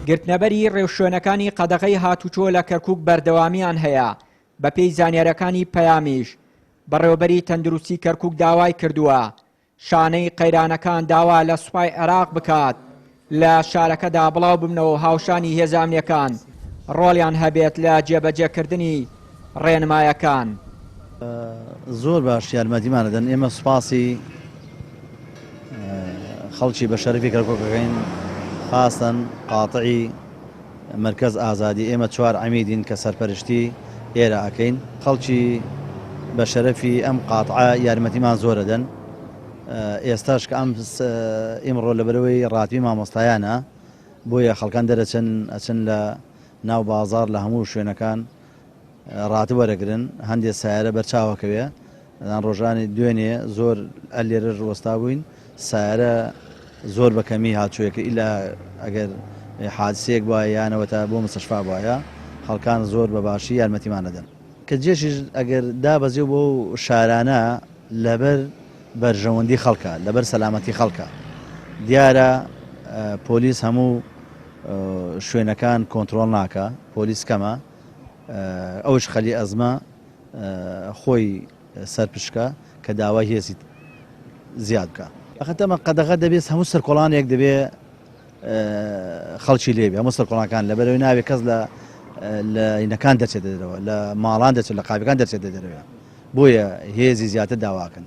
گرتنەبەری ڕێوشوێنەکانی قەدەغەی هاتوچۆ لە کەرکووک بەردەوامیان هەیە. بە پێی زانیاریەکانی پەیامیش بەڕێوەبەری تەندروستی کەرکووک داوای کردووە شانەی قەیرانەکان داوا لە سوپای عێراق بکات لە شارەکەدا بڵاو ببنەوە هاوشانی هێزە ئەمنیەکان ڕۆڵیان هەبێت لە جێبەجێکردنی ڕێنمایەکان. زۆر باش یارمەتیمانە دەن. ئێمە سوپاسی خەڵکی بە شەرەفی کەرکووکەکەین، خاستن قاتعی مرکز ئازادی. ئێمە 4 عەمیدین کە سەرپەرشتی ئێرە ئەکەین. خەڵکی بە شەرەفی ئەم قاتعە یارمەتیمان زۆرە دەن. ئێستاش کە ئێمڕۆ لەبەرەوەی ڕاتبی مامۆستایانە، بۆیە خەڵکان ئەچن لە ناو بازار لە هەموو شوێنەکان ڕاتب وەرەگرن، هەندێک سایرە بەرچاوەکەوێ. ڕۆژانی دوێنێ زۆر ئەلێرە ڕوەستا بووین، سایرە زۆر بەکەمی هاتوویەکە ئیلا ئەگەر حادسەیەک وایە یانەوە تا بۆ مستەشفا وایە، خەڵکان زۆر بە باشی یارمەتیمانەدەن. کە جێشیش ئەگەر دابەزێ بۆ شارانە لەبەر بەرژەوەندی خەڵکە، لەبەر سەلامەتی خەڵکە. دیارە پۆلیس هەموو شوێنەکان کۆنتترۆل ناکە، پۆلیس کەمە، ئەوش خەلی ئەزمە خۆی سەرپشکە کە داوای هێزی زیاد بکە. ئەخەتەمە قەدەغە دەبێت هەموو سەرکۆڵانێک دەبێ خەڵکی لێبێ، هەموو سەرکۆڵانەکان لەبەرەوەی ناوێت کەس لە هینەکان دەچێت دەرەوە، لە ماڵان دەچێت، لە قاپەکان دەچێت دەرەوە، بۆیە هێزی زیاتر داواکەن.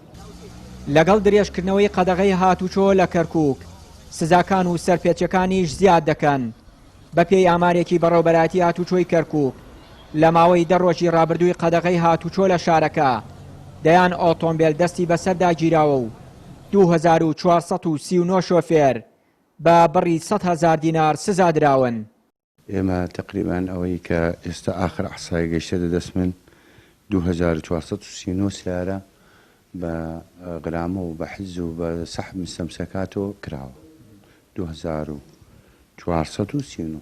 لەگەڵ درێژکردنەوەی قەدەغەی هاتوچۆ لە کەرکووک سزاکان و سەرپێچەکانیش زیاد دەکەن. بە پێی ئامارێکی بەڕێوەبەراتی هاتوچۆی کەرکووک لە ماوەی 10 ڕۆژی ڕابردووی قەدەغەی هاتوچۆ لە شارەکە دەیان ئۆتۆمبیل دەستی بەسەردا گیراوە و 2439 شۆفێر بە بڕی 100,000 دینار سزا دراون. ئێمە تقریبان ئەوەی کە ئێستا ئاخر ئەحسای گەیشتە دەدەست من 2439 سیارە بە غرامە و بە حیز و بە سەحب مستەمسەکاتەوە کراوە. 2439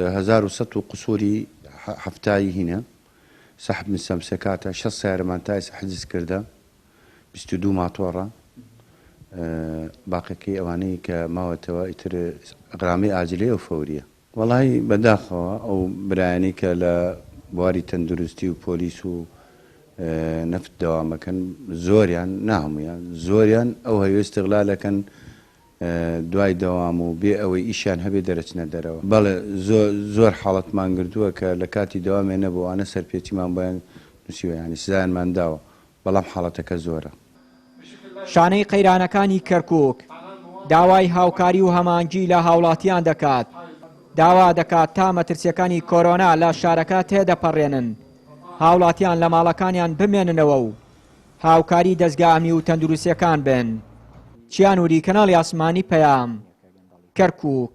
1100 قسووری هەفتایی هینە سەحب مستەمسەکاتە 6 سیارەمان تایس حجز کردە 22 ماتۆڕە. باقیەکەی ئەوانەی کە ماوەتەوە ئیتر غرامی ئاجلێ و فەوریە. وەڵی بەداخەوە ئەو برایانی کە لە بواری تەندروستی و پۆلیس و نەفت دەوامەکەن زۆریان ناهەمویان زۆریان ئەو هەوێ استیغلالەکەن دوای دەوام و بێ ئەوەی ئیشیان هەبێ دەرەچنە دەرەوە. بەڵێ زۆر حاڵەتمان گردووە کە لە کاتی دەوامێ نەبووانە سەرپێچیمان بۆیان نووسیوە، یانی سزایانمان داوە، بەڵام حاڵەتەکە زۆرە. شانەی قەیرانەکانی کەرکووک داوای هاوکاری و هەمانگی لە هاوڵاتیان دەکات. داوا دەکات تا مەترسیەکانی کۆرۆنا لە شارەکە تێدەپەڕێنن، هاوڵاتیان لە ماڵەکانیان بمێننەوە و هاوکاری دەستگا ئەمنی و تەندروستیەکان بن. چیانوری کەناڵی ئاسمانی پەیام، کەرکووک.